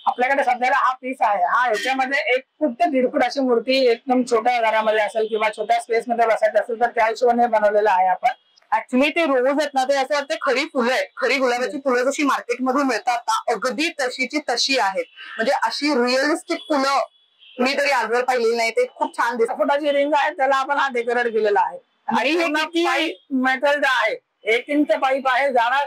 आपल्याकडे सध्याला हा पीस आहे, हा याच्यामध्ये 1 फूट ते 1.5 फूट अशी मूर्ती एकदम छोट्या घरामध्ये असेल किंवा छोट्या स्पेस मध्ये बसायचं असेल तर त्या हिशोबाने बनवलेलं आहे आपण. ऍक्च्युली ते रोज आहेत ना, ते असं वाटतं खरी फुलं आहेत, खरी गुलाबाची फुलं जशी मार्केटमधून मिळतात ना, अगदी तशीची तशी आहेत. म्हणजे अशी रिअलिस्टिक फुलं मी तरी आजवर पाहिलेली नाही. ते खूप छान दिसतात. फुटाची रिंग आहे, त्याला आपण हा डेकोरेट केलेला आहे. आणि हे किती मेटलचा आहे, 1 इंच पाईप आहे जाणार,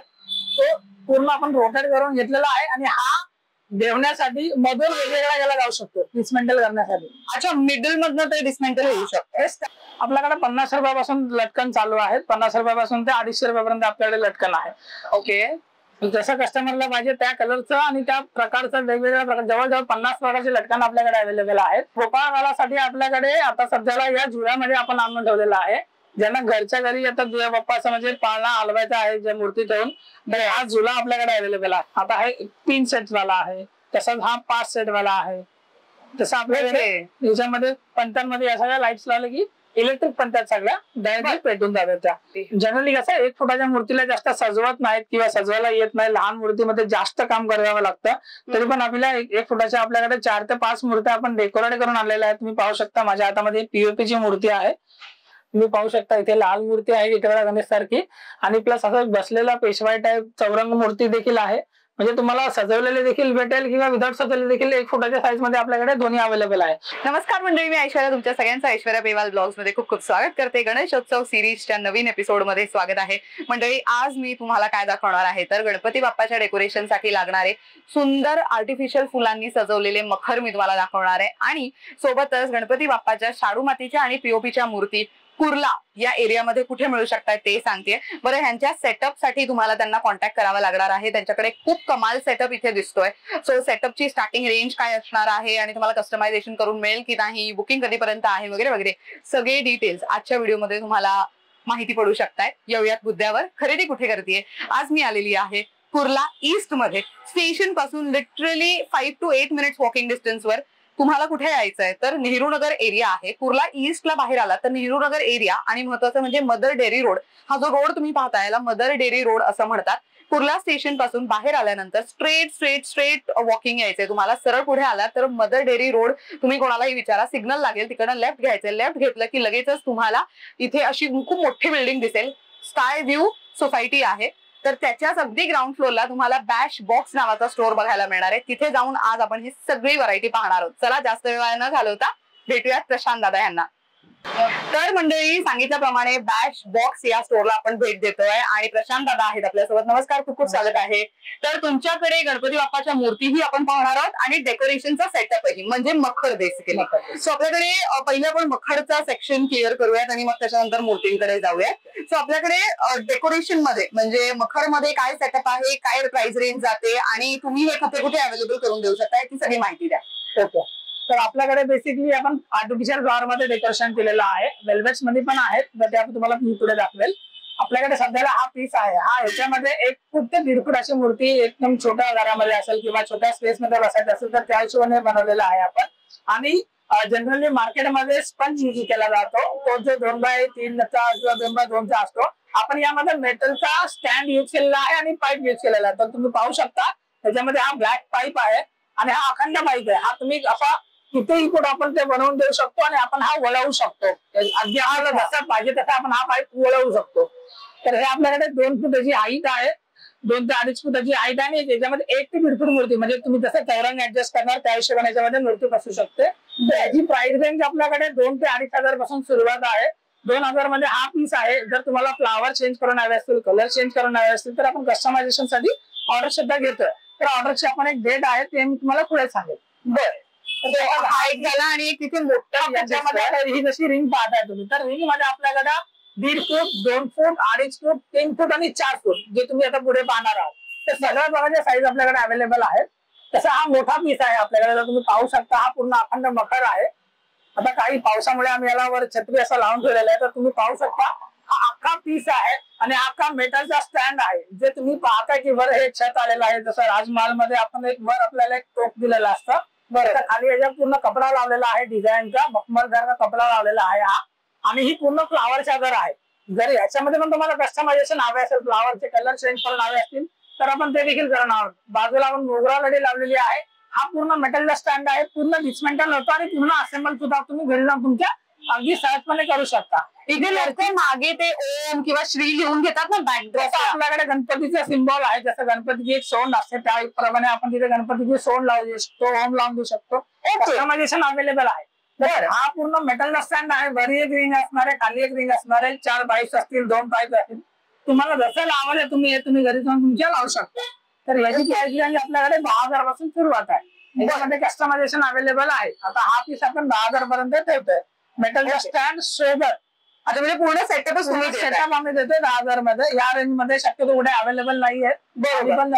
तो पूर्ण आपण रोटेट करून घेतलेला आहे. आणि हा देवण्यासाठी मधून वेगवेगळा गेला जाऊ शकतो डिसमेंटल करण्यासाठी. अच्छा, मिडल मधनं ते डिसमेंटल होऊ शकतं. आपल्याकडे 50 रुपयापासून लटकन चालू आहेत. 50 रुपयापासून ते 250 रुपयापर्यंत आपल्याकडे लटकन आहे. ओके, जसं कस्टमरला पाहिजे त्या कलरचं आणि त्या प्रकारचं वेगवेगळ्या प्रकार जवळजवळ 50 प्रकारचे लटकन आपल्याकडे अवेलेबल आहेत. गोपाळ घालासाठी आपल्याकडे आता सध्याला या जुळ्यामध्ये आपण आणून ठेवलेला आहे. ज्यांना घरच्या घरी आता दुर्गा बाप्पाचा म्हणजे पाळणा हलवायचा आहे जे मूर्ती ठेवून, तर हा झुला आपल्याकडे अवेलेबल आहे. आता हे 3 सेट वाला आहे, तसंच हा 5 सेट वाला आहे. तसं आपल्याकडे याच्यामध्ये पंत्यांमध्ये या सगळ्या लाईट्स लावले की इलेक्ट्रिक पंत्यात सगळ्या डायरेक्टली पेटून जातात. त्या जनरली कसं 1 फुटाच्या मूर्तीला जास्त सजवत नाहीत किंवा सजवायला येत नाही, लहान मूर्तीमध्ये जास्त काम करावं लागतं. तरी पण आपल्याला 1 फुटाच्या आपल्याकडे 4 ते 5 मूर्त्या आपण डेकोरेट करून आणलेल्या आहेत. तुम्ही पाहू शकता माझ्या हातामध्ये पीओपी ची मूर्ती आहे. तुम्ही पाहू शकता इथे लाल मूर्ती आहे विठ्ठल गणेश सारखी, आणि प्लस असं बसलेला पेशवाई टाईप चौरंग मूर्ती देखील आहे. म्हणजे तुम्हाला सजवलेले देखील भेटेल किंवा विदाउट सजवलेले देखील 1 फुटाच्या साईज मध्ये आपल्याकडे दोन्ही अवेलेबल आहे. नमस्कार मंडळी, मी ऐश्वर्या, तुमच्या सगळ्यांचं ऐश्वर्या पेवाल ब्लॉग्स मध्ये खूप खूप स्वागत करते. गणेशोत्सव सिरीजच्या नवीन एपिसोड मध्ये स्वागत आहे. मंडळी, आज मी तुम्हाला काय दाखवणार आहे तर गणपती बाप्पाच्या डेकोरेशन साठी लागणारे सुंदर आर्टिफिशियल फुलांनी सजवलेले मखर मी तुम्हाला दाखवणार आहे. आणि सोबतच गणपती बाप्पाच्या शाडू मातीच्या आणि पीओपीच्या मूर्ती कुर्ला या एरियामध्ये कुठे मिळू शकतात ते सांगते. बरं, ह्यांच्या सेटअप साठी तुम्हाला त्यांना कॉन्टॅक्ट करावा लागणार आहे. त्यांच्याकडे खूप कमाल सेटअप इथे दिसतोय. सो सेटअपची स्टार्टिंग रेंज काय असणार आहे आणि तुम्हाला कस्टमायझेशन करून मिळेल की नाही, बुकिंग कधीपर्यंत आहे वगैरे वगैरे सगळे डिटेल्स आजच्या व्हिडिओमध्ये तुम्हाला माहिती पडू शकतायत. येऊयात मुद्द्यावर. खरेदी कुठे करतेय? आज मी आलेली आहे कुर्ला ईस्ट मध्ये. स्टेशन पासून लिटरली 5 to 8 मिनिट्स वॉकिंग डिस्टन्सवर. तुम्हाला कुठे यायचंय तर नेहरू नगर एरिया आहे. कुर्ला ईस्टला बाहेर आला तर नेहरू नगर एरिया आणि महत्वाचं म्हणजे मदर डेअरी रोड. हा जो रोड तुम्ही पाहताय याला मदर डेअरी रोड असं म्हणतात. कुर्ला स्टेशन पासून बाहेर आल्यानंतर स्ट्रेट वॉकिंग यायचंय तुम्हाला. सरळ पुढे आला तर मदर डेअरी रोड. तुम्ही कोणालाही विचारा, सिग्नल लागेल, तिकडनं लेफ्ट घ्यायचंय. लेफ्ट घेतलं की लगेचच तुम्हाला इथे अशी खूप मोठी बिल्डिंग दिसेल. स्काय व्ह्यू सोसायटी आहे. तर त्याच्याच अगदी ग्राउंड फ्लोअरला तुम्हाला बॅश बॉक्स नावाचा स्टोअर बघायला मिळणार आहे. तिथे जाऊन आज आपण ही सगळी व्हरायटी पाहणार आहोत. चला जास्त वेळ न घालवता भेटूयात प्रशांत दादा यांना. तर मंडळी, सांगितल्याप्रमाणे बॅश बॉक्स या स्टोअरला आपण भेट देतोय आणि प्रशांत दादा आहेत आपल्यासोबत. नमस्कार, खूप खूप स्वागत आहे. तर तुमच्याकडे गणपती बाप्पाच्या मूर्तीही आपण पाहणार आहोत आणि डेकोरेशनचा सेटअपही, म्हणजे मखर बेसिकली. सो आपल्याकडे पहिलं आपण मखरचा सेक्शन क्लिअर करूयात आणि मग त्याच्यानंतर मूर्तींकडे जाऊयात. सो आपल्याकडे डेकोरेशन मध्ये म्हणजे मखर मध्ये काय सेटअप आहे, काय प्राइस रेंज जाते आणि तुम्ही हे कुठे कुठे अवेलेबल करून देऊ शकता ती सगळी माहिती द्या. ओके, तर आपल्याकडे बेसिकली आपण आर्टिफिशियल फ्लॉवर मध्ये डेकोरेशन केलेलं आहे. वेल्वेट्स मध्ये पण आहेत, तर ते तुम्हाला मी पुढे दाखवेल. आपल्याकडे सध्याला हा पीस आहे, हा याच्यामध्ये 1 फूट ते 1.5 फूट अशी मूर्ती एकदम छोट्या घरामध्ये असेल किंवा छोट्या स्पेस मध्ये बसायचं असेल तर त्या हिशोबाने बनवलेला आहे आपण. आणि जनरली मार्केटमध्ये स्पंज यूज केला जातो, तो जो 2x3 किंवा 2x2 असतो. आपण यामध्ये मेटलचा स्टँड यूज केलेला आहे आणि पाईप यूज केलेला आहे. तर तुम्ही पाहू शकता त्याच्यामध्ये हा ब्लॅक पाईप आहे आणि हा अखंड पाईप आहे. हा तुम्ही असा कितीही कुठं आपण ते बनवून देऊ शकतो आणि आपण हा वळवू शकतो. अगदी आम्हाला जसा पाहिजे तसा आपण हा पाईप वळवू शकतो. तर हे आपल्याकडे 2 फुटाची हाईट आहे, 2 ते 2.5 फुटाची हाईट आहे. आणि त्याच्यामध्ये 1 ते 1.5 फूट मूर्ती, म्हणजे तुम्ही जसं चौरंग ऍडजस्ट करणार त्या हिशोबाने याच्यामध्ये मूर्ती बसू शकते. तर याची प्राइस रेंज आपल्याकडे 2 ते 2.5 हजार पासून सुरुवात आहे. 2,000 मध्ये हा पीस आहे. जर तुम्हाला फ्लावर चेंज करून हवे असतील, कलर चेंज करून हवे असतील तर आपण कस्टमायझेशन साठी ऑर्डर सुद्धा घेतोय. तर ऑर्डरची आपण एक डेट आहे ते मी तुम्हाला पुढे सांगेल. बरं, हा एक झाला आणि एक तिथे मोठा ही जशी रिंग पाहताय तुम्ही, तर रिंग मध्ये आपल्याकडे 1.5 फूट, 2 फूट, 2.5 फूट, 3 फूट आणि 4 फूट जे तुम्ही आता पुढे पाहणार आहात ते सगळ्या प्रकारच्या साईज आपल्याकडे अवेलेबल आहेत. तसा हा मोठा पीस आहे आपल्याकडे, तुम्ही पाहू शकता. हा पूर्ण अखंड मखर आहे. आता काही पावसामुळे आम्ही याला वर छत्री असं लावून ठेवलेलं आहे, तर तुम्ही पाहू शकता हा अख्खा पीस आहे आणि अख्खा मेटलचा स्टँड आहे. जे तुम्ही पाहताय की वर हे छत आलेलं आहे, जसं राजमहाल मध्ये आपण एक वर आपल्याला एक टोक दिलेलं असतं. बरं, खाली याच्यावर पूर्ण कपडा लावलेला आहे डिझाईनचा, मखमलसारखा कपडा लावलेला आहे हा. आणि ही पूर्ण फ्लावर चादर आहे. जर याच्यामध्ये पण तुम्हाला कस्टमायझेशन हवे असेल, फ्लावरचे कलर चेंज करून हवे असतील तर आपण ते देखील करणार आहोत. बाजूला आपण मोगरा लढी लावलेली आहे. हा पूर्ण मेटलचा स्टँड आहे, पूर्ण डिस्मेंटल होतो आणि पूर्ण असेंबल सुद्धा तुम्ही घरी जाऊन तुमच्या अगदी सहजपणे करू शकता. इथे लोक मागे ते ओम किंवा श्री लिहून घेतात ना बॅकड्रॉप. आपल्याकडे गणपतीचा सिम्बॉल आहे, जसं गणपतीची एक सोंड असते त्याप्रमाणे आपण तिथे गणपतीची सोंड लावू देऊ शकतो, ओम लावून देऊ शकतो. कस्टमायझेशन अवेलेबल आहे. हा पूर्ण मेटलचा स्टँड आहे, वरी एक रिंग असणार आहे, खाली एक रिंग असणार आहे, 4 पाईप्स असतील, 2 पाईप असतील. तुम्हाला जसं लावायला तुम्ही घरी जाऊन तुमच्या लावू शकता. तर याची प्राइस रेंज आपल्याकडे 10,000 पासून सुरुवात आहे. याच्यामध्ये कस्टमायझेशन अवेलेबल आहे. आता हा पीस आपण 10,000 पर्यंत ठेवतोय. मेटलचा स्टँड स्ट्रेबर, आता म्हणजे पूर्ण सेटअप आम्ही देतोय 10,000 मध्ये. या रेंज मध्ये शक्यतो कुठे अवेलेबल नाहीये. पण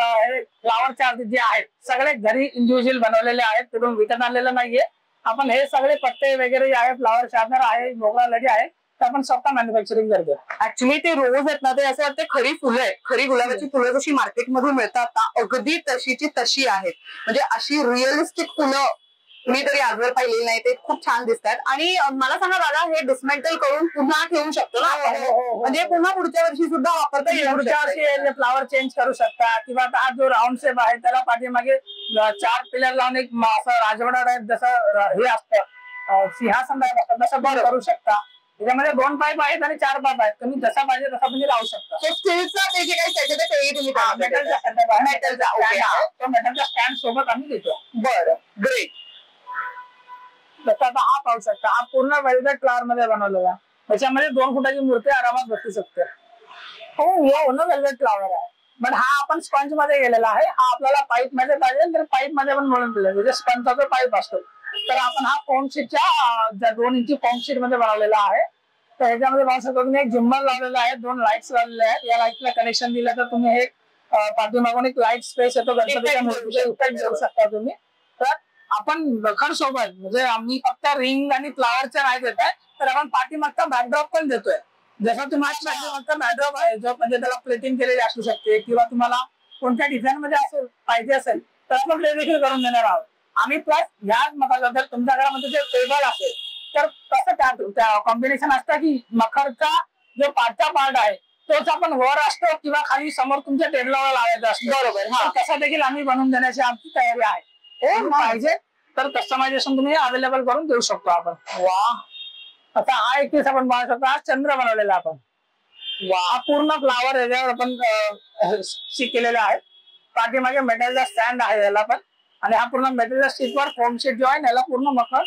फ्लावर चार्ज जे आहेत सगळे घरी इंडिव्हिज्युअल बनवलेले आहेत, कुठून विकत आणलेलं नाहीये आपण. हे सगळे पत्ते वगैरे जे आहे, फ्लावर शार्पनर आहे, मोगरा लडी आहे, ते आपण स्वतः मॅन्युफॅक्चरिंग करतो. ऍक्च्युली ते रोज आहेत ना, ते असं वाटतं खरी फुलं आहे, खरी गुलाबाची फुलं जशी मार्केटमधून मिळतात ना, अगदी तशीची तशी आहेत. म्हणजे अशी रिअलिस्टिक फुलं मी तरी आजवर पाहिलेली नाही. ते खूप छान दिसतात. आणि मला सांगा दादा, हे डिस्मेंटल करून पुन्हा ठेवू शकतो ना, म्हणजे पुन्हा पुढच्या वर्षी सुद्धा वापरता येईल. पुढच्या वर्षी फ्लावर चेंज करू शकता. किंवा हा जो राऊंड शेप आहे त्याला पाठीमागे 4 पिलर लावून एक असं राजवाडा टाईप जसं हे असतं सिंहासन तसं बंद करू शकता. त्याच्यामध्ये 2 पाईप आहेत आणि 4 पाईप आहेत. तुम्ही जसा पाहिजे तसा म्हणजे लावू शकता. स्टीलचा ते जे काही सेटअप आहे तेही तुम्ही मेटलच्या स्टँड सोबत आम्ही देतो. बरं, ग्रेट. तसं आता हा पाहू शकता, हा पूर्ण वेल्वेट फ्लावर मध्ये बनवलेला. त्याच्यामध्ये 2 फुटाची मूर्ती आरामात बसू शकते. हो वेल्वेट फ्लावर आहे. पण हा आपण स्पंज मध्ये गेलेला आहे. हा आपल्याला पाईप मध्ये पाहिजे तर पाईप मध्ये पण म्हणून दिलं, म्हणजे स्पंजचा पाईप असतो. तर आपण हा फोम शीटच्या 2 इंची फोम शीट मध्ये बनवलेला आहे. तर ह्याच्यामध्ये पाहू शकता तुम्ही एक झुंबर लावलेला आहे, 2 लाईट्स लावलेले आहेत. या लाईटला कनेक्शन दिलं तर तुम्ही हे पाठीमागून एक लाईट स्पेस येतो, गणपतीच्या मूर्तीचा इफेक्ट देऊ शकता तुम्ही. तर आपण बखर सोबत म्हणजे आम्ही फक्त रिंग आणि फ्लावरच्या नाही देत आहे, तर आपण पाठीमागचा बॅकड्रॉप पण देतोय. जसं तुम्हाला पाठीमागचा बॅकड्रॉप आहे जो म्हणजे त्याला प्लेटिंग केलेली असू शकते, किंवा तुम्हाला कोणत्या डिझाईन मध्ये असेल पाहिजे असेल तर आपण ते देखील करून देणार आहोत आम्ही. प्लस ह्याच मखर जर तुमच्या घरामध्ये जे टेबल असेल तर कसं त्या कॉम्बिनेशन असतं की मखरचा जो पाठचा पार्ट आहे तोच आपण वर असतो किंवा खाली समोर तुमच्या टेबलावर लावायचा असतो. बरोबर, तसं देखील आम्ही बनवून देण्याची आमची तयारी आहे. पाहिजे तर कस्टमायझेशन तुम्ही अवेलेबल करून देऊ शकतो आपण. वा, आता हा एक पीस आपण बनवू शकतो. हा चंद्र बनवलेला आपण. हा पूर्ण फ्लावर याच्यावर आपण केलेला आहे. पाठीमागे मेटलचा स्टँड आहे याला पण, आणि हा पूर्ण मेटलच्या शीटवर फोम शीट जो आहे त्याला पूर्ण मखर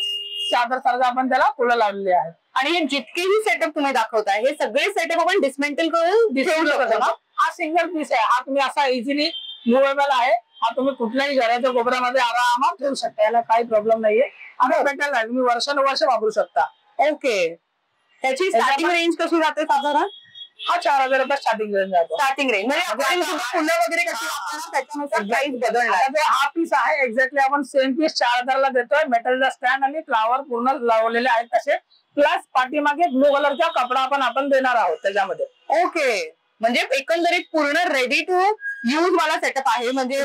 चादर सारखं आपण त्याला फुलं लावलेली आहे. आणि हे जितकेही सेटअप तुम्ही दाखवताय हे सगळे सेटअप आपण डिस्मेंटल करून ठेवू शकतो ना. हा सिंगल पीस आहे. हा तुम्ही असा इझिली मुव्हेबल आहे. हा तुम्ही कुठल्याही घराच्या कोपऱ्यामध्ये आरामात ठेवू शकता, याला काही प्रॉब्लेम नाहीये. आणि मेटल आहे, तुम्ही वर्षानुवर्ष वापरू शकता. ओके, त्याची स्टार्टिंग रेंज कशी जाते साधारण? हा 4,000 रुपये स्टार्टिंग रेंज जातो. स्टार्टिंग रेंज म्हणजे फुलं वगैरे कशी त्याच्यानुसार प्राइस बदलणार. हा पीस आहे एक्झॅक्टली आपण सेम पीस 4,000 ला देतोय. मेटलचा स्टँड आणि फ्लावर पूर्ण लावलेले आहेत तसे, प्लस पाठीमागे ब्लू कलरचा कपडा आपण देणार आहोत त्याच्यामध्ये. ओके, म्हणजे एकंदरीत पूर्ण रेडी टू यूज वाला सेटअप आहे. म्हणजे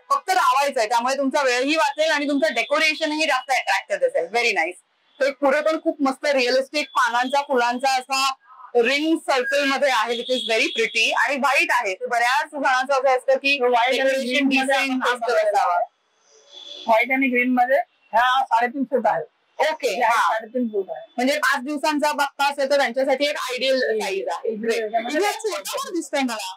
फक्त लावायचं आहे, त्यामुळे तुमचा वेळही वाचेल आणि तुमचं डेकोरेशनही जास्त अट्रॅक्टिव्ह दिसेल. Very nice. तो एक पुढे पण खूप मस्त रिअलिस्टिक पानांचा फुलांचा असा रिंग सर्कल मध्ये आहे, विच इज व्हेरी प्रिटी आणि व्हाईट आहे. बऱ्याच जणांचं असं असतं की व्हाईट आणि ग्रीन मध्ये ह्या 3.5 फूट आहे. ओके, 3.5 फूट आहे. म्हणजे 5 दिवसांचा बघता असेल तर त्यांच्यासाठी एक आयडियल साईज आहे. दिसतोय मला.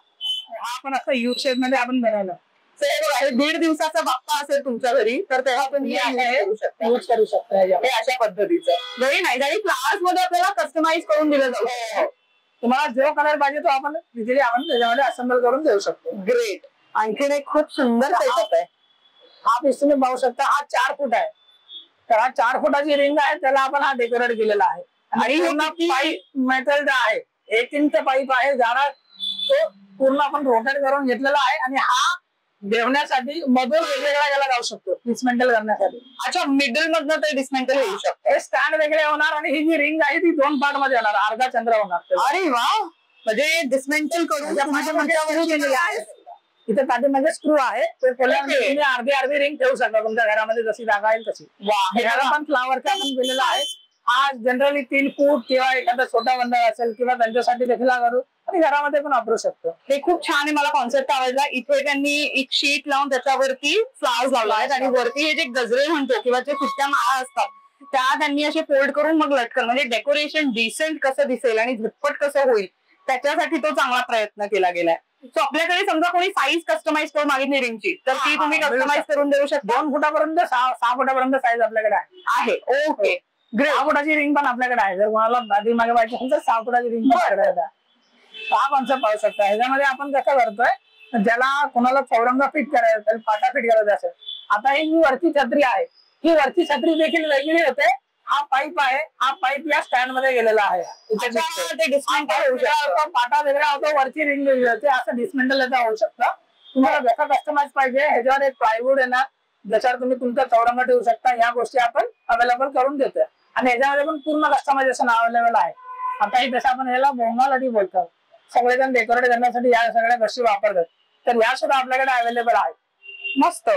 हा पण असं यू शेप मध्ये आपण बनवलं. 1.5 दिवसाचा बाप्पा असेल तुमच्या घरी तर तेव्हा तुम्ही यूज करू शकता हे अशा पद्धतीचं. Very nice. आणि फ्लावर्स मध्ये आपल्याला कस्टमाइज करून दिलं जाऊ. तुम्हाला जो कलर पाहिजे तो आपण इझिली आपण त्याच्यामध्ये असेंबल करून देऊ शकतो. ग्रेट. आणखीन एक खूप सुंदर सेटअप आहे. हा पीस तुम्ही पाहू शकता. हा 4 फूट आहे. तर हा 4 फुटाची रिंग आहे, त्याला आपण हा डेकोरेट केलेला आहे. आणि पूर्ण पाईप मेटलचा आहे, 1 इंच पाईप आहे जाणार, तो पूर्ण आपण रोटेट करून घेतलेला आहे. आणि हा ठेवण्यासाठी मधून वेगवेगळा याला जाऊ शकतो डिस्मेंटल करण्यासाठी. अच्छा, मिडल मधनं ते डिस्मेंटल होऊ शकतो. हे स्टँड वेगळे होणार आणि ही जी रिंग आहे ती 2 पार्ट मध्ये येणार, अर्धा चंद्र होणार. अरे वा, म्हणजे डिस्मेंटल करून इथे पाठीमागे स्क्रू आहे, तुम्ही अर्धी रिंग ठेवू शकता तुमच्या घरामध्ये जशी जागा येईल तशी. ह्याला पण फ्लावरचा आपण दिलेला आहे. हा जनरली 3 फूट किंवा एखादा छोटा बंडल असेल किंवा त्यांच्यासाठी देखील करू आणि घरामध्ये पण वापरू शकतो. हे खूप छान आहे, मला कॉन्सेप्ट आवडला. इथे त्यांनी एक शीट लावून त्याच्यावरती फ्लावर्स लावले आहेत आणि वरती हे जे गजरे म्हणतो किंवा जे सुट्ट्या माळा असतात त्या त्यांनी असे फोल्ड करून मग लटकन, म्हणजे डेकोरेशन डिसेंट कसं दिसेल आणि झटपट कसं होईल त्याच्यासाठी तो चांगला प्रयत्न केला गेलाय. सो आपल्याकडे समजा कोणी साईज कस्टमाइज करून मागितली रिंगची तर ती तुम्ही कस्टमाइज करून देऊ शकता. 2 फुटापर्यंत 6 फुटापर्यंत साईज आपल्याकडे आहे. ओके, 6 फुटाची रिंग पण आपल्याकडे आहे. जर कोणाला आधी मागे पाहिजे असेल तर 6 फुटाची रिंग पण आहे. हा कॉन्सेप्ट पाहू शकता. ह्याच्यामध्ये आपण कसं करतोय, ज्याला कोणाला चौरंग फिट करायचा पाटा फिट करायचा असेल, आता ही वरची छत्री आहे, ही वरची छत्री देखील वेगळी होते. हा पाईप आहे, हा पाईप या स्टँड मध्ये गेलेला आहे. पाटा वेगळा होतो, वरची रिंग वेगळी होते. असं डिस्मेंटल याचा होऊ शकतं. तुम्हाला जसं कस्टमाइज पाहिजे ह्याच्यावर एक प्लायवूड येणार ज्याच्यावर तुम्ही तुमचा चौरंग ठेवू शकता. या गोष्टी आपण अवेलेबल करून देतोय आणि ह्याच्यामध्ये पण पूर्ण कस्टमायझेशन अवेलेबल आहे. आता ही जसं आपण ह्याला बोंगालडी बोलतो, सगळेजण डेकोरेट करण्यासाठी या सगळ्या गोष्टी वापरतात, तर या सुद्धा आपल्याकडे अवेलेबल आहेत. मस्त.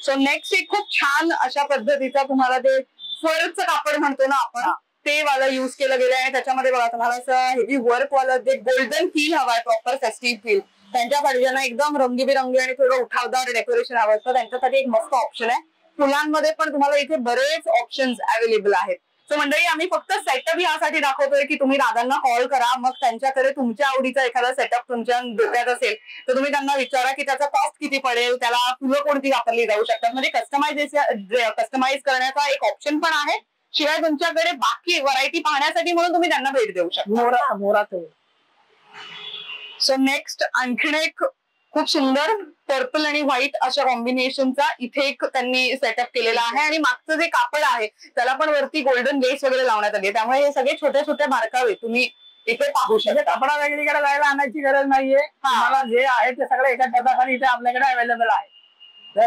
सो नेक्स्ट एक खूप छान अशा पद्धतीचा तुम्हाला ते फरचं कापड म्हणतो ना आपण, ते वाला युज केलं गेलं आहे. त्याच्यामध्ये बघा तुम्हाला असं हेवी वर्क वाला जे गोल्डन फील हवाय, प्रॉपर फेस्टिव्ह फील, त्यांच्यासाठी ज्यांना एकदम रंगीबिरंगी आणि थोडं उठावदार डेकोरेशन हवं असतं त्यांच्यासाठी एक मस्त ऑप्शन आहे. फुलांमध्ये पण तुम्हाला इथे बरेच ऑप्शन्स अवेलेबल आहेत. सो मंडळी, आम्ही फक्त सेटअप यासाठी दाखवतोय की तुम्ही दादांना कॉल करा, मग त्यांच्याकडे तुमच्या आवडीचा एखादा सेटअप तुमच्या डोक्यात असेल तर तुम्ही त्यांना विचारा की त्याचा कॉस्ट किती पडेल, त्याला फुलं कोणती वापरली जाऊ शकतात. म्हणजे कस्टमाइज करण्याचा एक ऑप्शन पण आहे. शिवाय तुमच्याकडे बाकी व्हरायटी पाहण्यासाठी म्हणून तुम्ही त्यांना भेट देऊ शकता. सो नेक्स्ट आणखीन एक खूप सुंदर पर्पल आणि व्हाईट अशा कॉम्बिनेशनचा इथे एक त्यांनी सेटअप केलेला आहे आणि मागचं जे कापड आहे त्याला पण वरती गोल्डन लेस वगैरे लावण्यात आली, त्यामुळे हे सगळे छोटे छोटे बारकावे तुम्ही इथे पाहू शकता. कपडा वेगळीकडे जायला आणायची गरज नाहीये. मला जे आहे ते सगळं एका छताखाली इथे आपल्याकडे अवेलेबल आहे. तर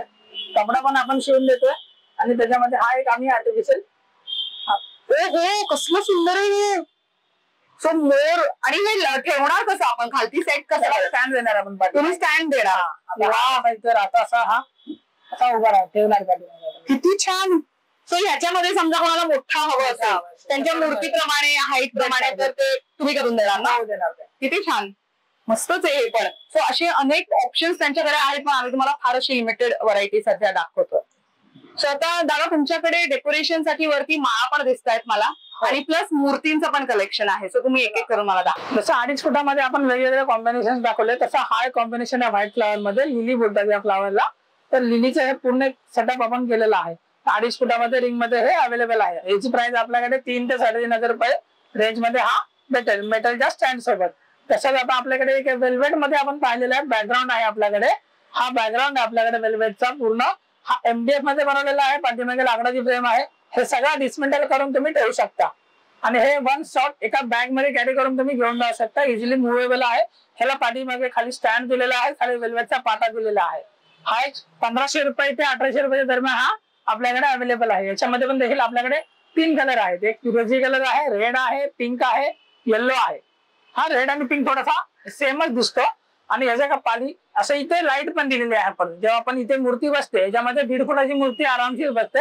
कपडा पण आपण शिवून देतोय आणि त्याच्यामध्ये हा एक आम्ही आर्टिफिशियल, हो कसलं सुंदर आहे. सो मोर, आणि हे ठेवणार कसं आपण खालती सेट कसं, स्टँड देणार आपण, तुम्ही स्टँड देणार. तर आता असा हा असा उभा राहा ठेवणार पाठी. किती छान. सो ह्याच्यामध्ये समजा कोणाला मोठा हवं असेल त्यांच्या मूर्तीप्रमाणे हाईट प्रमाणे तर ते तुम्ही करून देणार ना. किती छान, मस्तच आहे हे पण. सो असे अनेक ऑप्शन्स त्यांच्याकडे आहेत, पण आम्ही तुम्हाला फार अशी लिमिटेड व्हरायटी सध्या दाखवतो. सो आता दादा तुमच्याकडे डेकोरेशन साठी वरती माळा पण दिसत आहेत मला, आणि प्लस मूर्तींचं पण कलेक्शन आहे. सो तुम्ही एक एक करून मला दाखवा. जसं 2.5 फुटामध्ये आपण वेगवेगळे कॉम्बिनेशन दाखवले, तसं हा कॉम्बिनेशन आहे व्हाईट फ्लावर मध्ये. लिली बोलतात या फ्लावरला. तर लिलीचं हे पूर्ण सेटअप आपण केलेला आहे. 2.5 फुटामध्ये रिंग मध्ये हे अवेलेबल आहे. याची प्राइस आपल्याकडे 3 ते 3,500 रुपये रेंज मध्ये हा भेटेल, मेटलच्या स्टँड सोबत. तसंच आता आपल्याकडे एक वेल्वेट मध्ये आपण पाहिलेला आहे, बॅकग्राऊंड आहे आपल्याकडे. हा बॅकग्राऊंड आहे आपल्याकडे वेल्वेटचा पूर्ण. हा MDF मध्ये बनवलेला आहे, पाठीमागे लाकडाची फ्रेम आहे. हे सगळं डिस्मेंटल करून तुम्ही ठेवू शकता आणि हे वन शॉट एका बॅग मध्ये कॅरी करून तुम्ही घेऊन जाऊ शकता. इझिली मुव्हेबल आहे. ह्याला पाठीमागे खाली स्टँड दिलेला आहे, खाली वेल्वेटचा पाटा दिलेला आहे. हा एक 1,500 रुपये ते 1,800 रुपये दरम्यान हा आपल्याकडे अवेलेबल आहे. याच्यामध्ये पण देखील आपल्याकडे 3 कलर आहेत. एक फिरोजी कलर आहे, रेड आहे, पिंक आहे, येल्लो आहे. हा रेड आणि पिंक थोडासा सेमच दिसतो आणि याच्या पाली असं इथे लाईट पण दिलेली आहे. आपण जेव्हा आपण इथे मूर्ती बसते याच्यामध्ये 1.5 फुटाची मूर्ती आरामशीर बसते.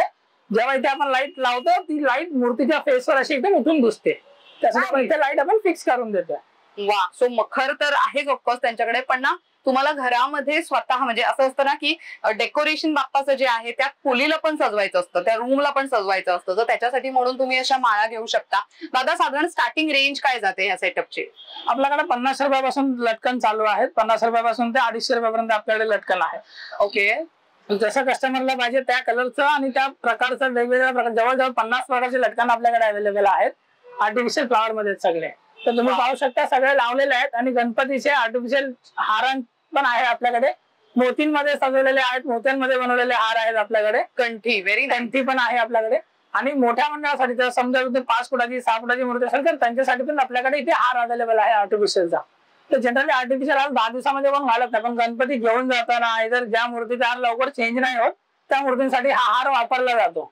जेव्हा इथे आपण लाईट लावतो ती लाईट मूर्तीच्या फेसवर अशी एकदम उठून दिसते. त्यासाठी आपण इथे लाईट आपण फिक्स करून देतो. वा. सो मखर तर आहेच ऑफकोर्स त्यांच्याकडे, पण ना तुम्हाला घरामध्ये स्वतः म्हणजे असं असतं ना की डेकोरेशन बाप्पाचं जे आहे त्या खोलीला पण सजवायचं असतं, त्या रूमला पण सजवायचं असतं, तर त्याच्यासाठी म्हणून तुम्ही अशा माळा घेऊ शकता. दादा साधारण स्टार्टिंग रेंज काय जाते या सेटअपची? आपल्याकडे 50 रुपयापासून लटकन चालू आहेत. 50 रुपयापासून ते 250 रुपयापर्यंत आपल्याकडे लटकन आहे. ओके. जसं कस्टमरला पाहिजे त्या कलरचं आणि त्या प्रकारचं वेगवेगळ्या प्रकार, जवळजवळ 50 प्रकारचे लटकन आपल्याकडे अवेलेबल आहेत. आर्टिफिशियल फ्लावर मध्ये सगळे. तर तुम्ही पाहू शकता सगळे लावलेले आहेत आणि गणपतीचे आर्टिफिशियल हार पण आहे आपल्याकडे. मोतींमध्ये सजवलेले आहेत, मोत्यांमध्ये बनवलेले हार आहेत आपल्याकडे. कंठी पण आहे आपल्याकडे. आणि मोठ्या मंडळासाठी जर समजा 5 फुटाची 6 फुटाची मूर्ती असेल तर त्यांच्यासाठी पण आपल्याकडे इथे हार अवेलेबल आहे आर्टिफिशियलचा. तर जनरली आर्टिफिशियल हार 10 दिवसामध्ये पण घालत नाही, पण गणपती घेऊन जाताना जर ज्या मूर्तीचा हार लवकर चेंज नाही होत त्या मूर्तींसाठी हा हार वापरला जातो.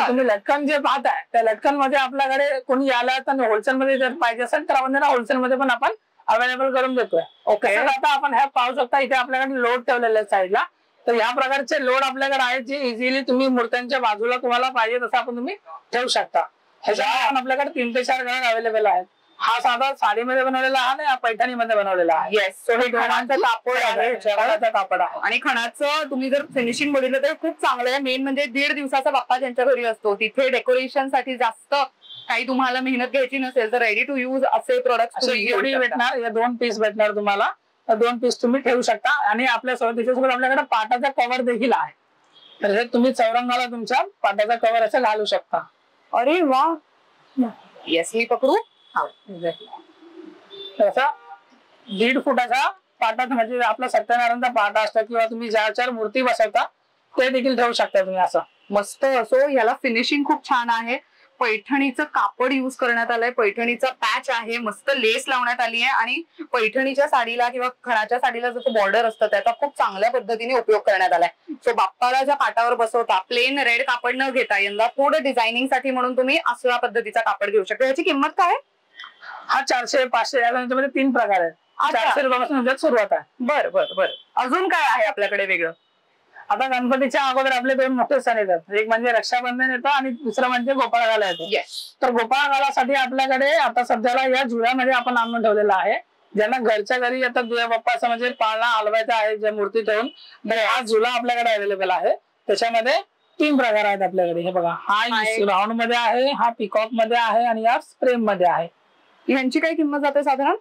तुम्ही लटकन जे पाहताय त्या लटकन मध्ये आपल्याकडे कोणी आला तर होलसेल मध्ये जर पाहिजे असेल तर आपण होलसेल मध्ये पण आपण अवेलेबल करून देतोय. ओके. आता आपण ह्या पाहू शकता इथे आपल्याकडे लोड ठेवलेले आहेत साईडला. तर ह्या प्रकारचे लोड आपल्याकडे आहेत जे इझिली तुम्ही मूर्त्यांच्या बाजूला तुम्हाला पाहिजे तसं आपण तुम्ही ठेवू शकता. ह्याच्यावर आपल्याकडे 3 ते 4 कलर अवेलेबल आहेत. हा साधा साडीमध्ये बनवलेला हा नाही, हा पैठणीमध्ये बनवलेला आहे. येस. सो हे खणाचं कापड आहे, खणाचं कापड आहे. आणि खणाचं तुम्ही जर फिनिशिंग बघितलं तर खूप चांगलं आहे. मेन म्हणजे 1.5 दिवसाचा बाप्पा ज्यांच्या घरी असतो तिथे डेकोरेशन साठी जास्त काही तुम्हाला मेहनत घ्यायची नसेल तर रेडी टू यूज असे प्रोडक्ट भेटणार. या 2 पीस भेटणार तुम्हाला. 2 पीस तुम्ही ठेवू शकता. आणि आपल्यासोबत त्याच्यासोबत आपल्याकडे पाटाचा कव्हर देखील आहे. तर हे तुम्ही चौरंगाला तुमच्या पाटाचा कव्हर असं घालू शकता. अरे वा. येस. मी पकडू. हा असा 1.5 फुटाचा पाटा, म्हणजे आपला सत्यनारायणचा पाटा असतो किंवा तुम्ही ज्याच्यावर मूर्ती बसवता ते देखील ठेवू शकता तुम्ही. असं मस्त. असो याला फिनिशिंग खूप छान आहे. पैठणीचं कापड युज करण्यात आलंय, पैठणीचा पॅच आहे, मस्त लेस लावण्यात आली आहे आणि पैठणीच्या साडीला किंवा खणाच्या साडीला जसं बॉर्डर असतं त्याचा खूप चांगल्या पद्धतीने उपयोग करण्यात आलाय. सो बाप्पाला ज्या पाटावर बसवता प्लेन रेड कापड न घेता यंदा थोडं डिझायनिंग साठी म्हणून तुम्ही असल्या पद्धतीचा कापड घेऊ शकता. याची किंमत काय? हा 400, 500 याच्यामध्ये 3 प्रकार आहेत. 400 रुपयापासून सुरुवात आहे. बर बर बर. अजून काय आहे आपल्याकडे वेगळं? आता गणपतीच्या अगोदर आपले 2 मोठे सण येतात. एक म्हणजे रक्षाबंधन येतं आणि दुसरं म्हणजे गोपाळकाला येतो. तर गोपाळकालासाठी आपल्याकडे आता सध्याला या जुळ्यामध्ये आपण आणून ठेवलेला आहे. ज्यांना घरच्या घरी आता दिवा बाप्पाचा म्हणजे पाळणा हलवायचा आहे ज्या मूर्ती ठेवून, तर हा जुला आपल्याकडे अवेलेबल आहे. त्याच्यामध्ये 3 प्रकार आहेत आपल्याकडे. हे बघा, हा राऊंड मध्ये आहे, हा पिकॉक मध्ये आहे आणि हा फ्रेम मध्ये आहे. यांची काय किंमत जाते साधारण?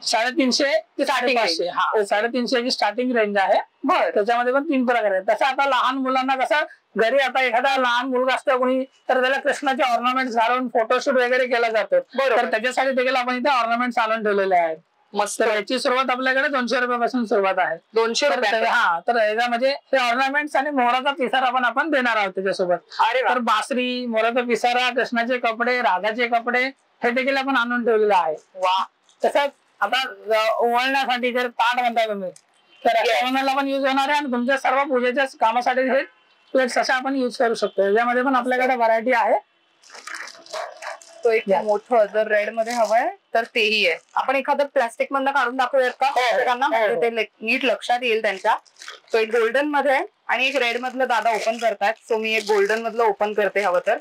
350 ते 550. हा 350 ची स्टार्टिंग रेंज आहे. बरं. त्याच्यामध्ये पण 3 प्रकार आहेत. तसं आता लहान मुलांना कसं घरी आता एखादा लहान मुलगा असतो कोणी तर त्याला कृष्णाचे ऑर्नामेंट घालून फोटोशूट वगैरे केला जातो. तर त्याच्यासाठी देखील आपण इथे ऑर्नामेंट आणून ठेवलेले आहेत. मस्त. याची सुरुवात आपल्याकडे 200 रुपयापासून सुरुवात आहे. 200 रुपये. हा, तर याच्यामध्ये हे ऑर्नामेंट्स आणि मोराचा पिसारा पण आपण देणार आहोत त्याच्यासोबत. तर बासरी, मोराचा पिसारा, कृष्णाचे कपडे, राधाचे कपडे हे देखील आपण आणून ठेवलेलं आहे. वा. तसंच आता ओवाळण्यासाठी जर ताट म्हणताय तुम्ही तर ओवाळण्याला पण युज होणार आहे आणि तुमच्या सर्व पूजेच्या कामासाठी हे प्लेट्स अशा आपण युज करू शकतो. याच्यामध्ये पण आपल्याकडे व्हरायटी आहे. तो एक मोठं जर रेड मध्ये हवंय तर तेही आहे. आपण एखादं प्लास्टिक मधनं काढून दाखवूयात का त्यांना, ते नीट लक्षात येईल त्यांच्या. तो एक गोल्डन मध्ये आणि एक रेड मधलं दादा ओपन करतात. सो मी एक गोल्डन मधलं ओपन करते हवं तर.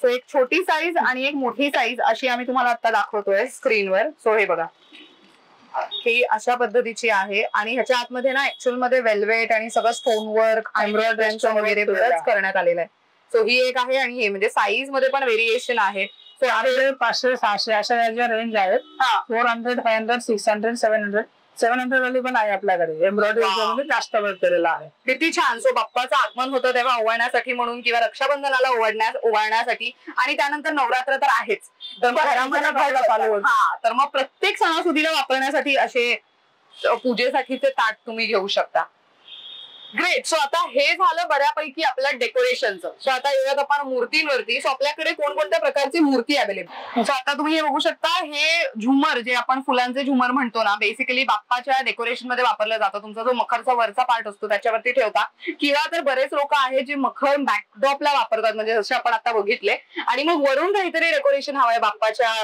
सो एक छोटी साईज आणि एक मोठी साईज अशी आम्ही तुम्हाला आता दाखवतोय स्क्रीनवर. सो हे बघा, ही अशा पद्धतीची आहे आणि ह्याच्या आतमध्ये ना ऍक्च्युअल मध्ये वेल्वेट आणि सगळं स्टोन वर्क एम्ब्रॉयडरी वगैरे बरंच करण्यात आलेलं आहे. सो ही एक आहे आणि हे म्हणजे साईज मध्ये पण व्हेरिएशन आहे. सो 500, 600 अशा याच्या रेंज आहेत. 400, 500, 600, 700 वाली पण आहे आपल्याकडे. एम्ब्रॉयडरी जास्त वर्क केलेला आहे. किती छान. सो बाप्पाचं आगमन होतं तेव्हा ओवाळण्यासाठी म्हणून किंवा रक्षाबंधनाला ओवाळण्यासाठी आणि त्यानंतर नवरात्र तर आहेच. तर मग घरामध्ये चालू तर मग प्रत्येक सणासुदीला वापरण्यासाठी असे पूजेसाठीचे ताट तुम्ही घेऊ शकता. ग्रेट. सो आता हे झालं बऱ्यापैकी आपल्या डेकोरेशनचं. सो आता येऊयात आपण मूर्तींवरती. सो आपल्याकडे कोणकोणत्या प्रकारची मूर्ती अवेलेबल. सो आता तुम्ही हे बघू शकता, हे झुमर जे आपण फुलांचे झुमर म्हणतो ना, बेसिकली बाप्पाच्या डेकोरेशन मध्ये वापरलं जातं. तुमचा जो मखरचा वरचा पार्ट असतो त्याच्यावरती ठेवता किंवा तर बरेच लोक आहेत जे मखर बॅकड्रॉपला वापरतात, म्हणजे जसे आपण आता बघितले. आणि मग वरून काहीतरी डेकोरेशन हवंय बाप्पाच्या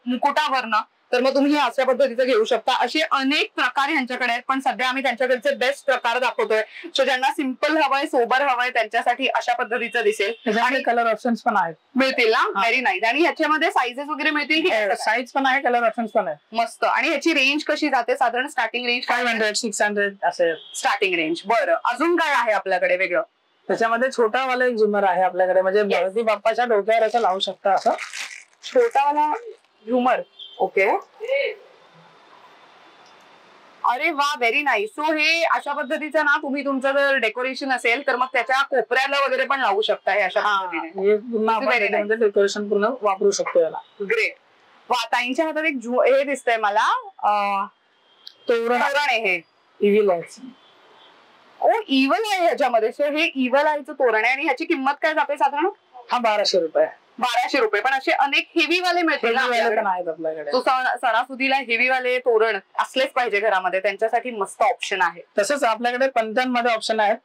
मुकुटावरनं तर मग तुम्ही अशा पद्धतीचं घेऊ शकता. असे अनेक प्रकार ह्यांच्याकडे आहेत पण सध्या आम्ही त्यांच्याकडचे बेस्ट प्रकार दाखवतोय. सो ज्यांना सिम्पल हवंय, सोबर हवंय त्यांच्यासाठी अशा पद्धतीचं दिसेल. आणि कलर ऑप्शन्स पण आहेत, मिळतील ना. Very nice. आणि ह्याच्यामध्ये साईजेस वगैरे मिळतील की? साईज पण आहे, कलर ऑप्शन्स पण आहे. मस्त. आणि ह्याची रेंज कशी जाते साधारण? स्टार्टिंग रेंज 500, 600 असे स्टार्टिंग रेंज. बरं, अजून काय आहे आपल्याकडे वेगळं? त्याच्यामध्ये छोटावाला एक झुमर आहे आपल्याकडे, म्हणजे गणपती बाप्पाच्या डोक्यावर असं लावू शकता. असं छोटावाला झुमर. ओके. अरे वा, व्हेरी नाईस. सो हे अशा पद्धतीचं ना तुम्ही तुमचं जर डेकोरेशन असेल तर मग त्याच्या कोपऱ्याला वगैरे पण लावू शकता. हे अशा पद्धतीने डेकोरेशन पूर्ण वापरू शकतो याला. ग्रेट. वा, ताईंच्या हातात एक हे दिसतंय मला, तोरण आहे. हे इव्हिल आहे. ओ, इव्हल आहे ह्याच्यामध्ये. सो हे इव्हल आयचं तोरण आहे आणि ह्याची किंमत काय जाते साधारण? हा 1200 रुपये. 1200 रुपये. पण असे अनेक हेवी वाले मिळतील ना आपल्याकडे. तो सणासुदीला हेवी वाले तोरण असलेच पाहिजे घरामध्ये, त्यांच्यासाठी मस्त ऑप्शन आहे. तसंच आपल्याकडे पंत्यांमध्ये ऑप्शन आहेत.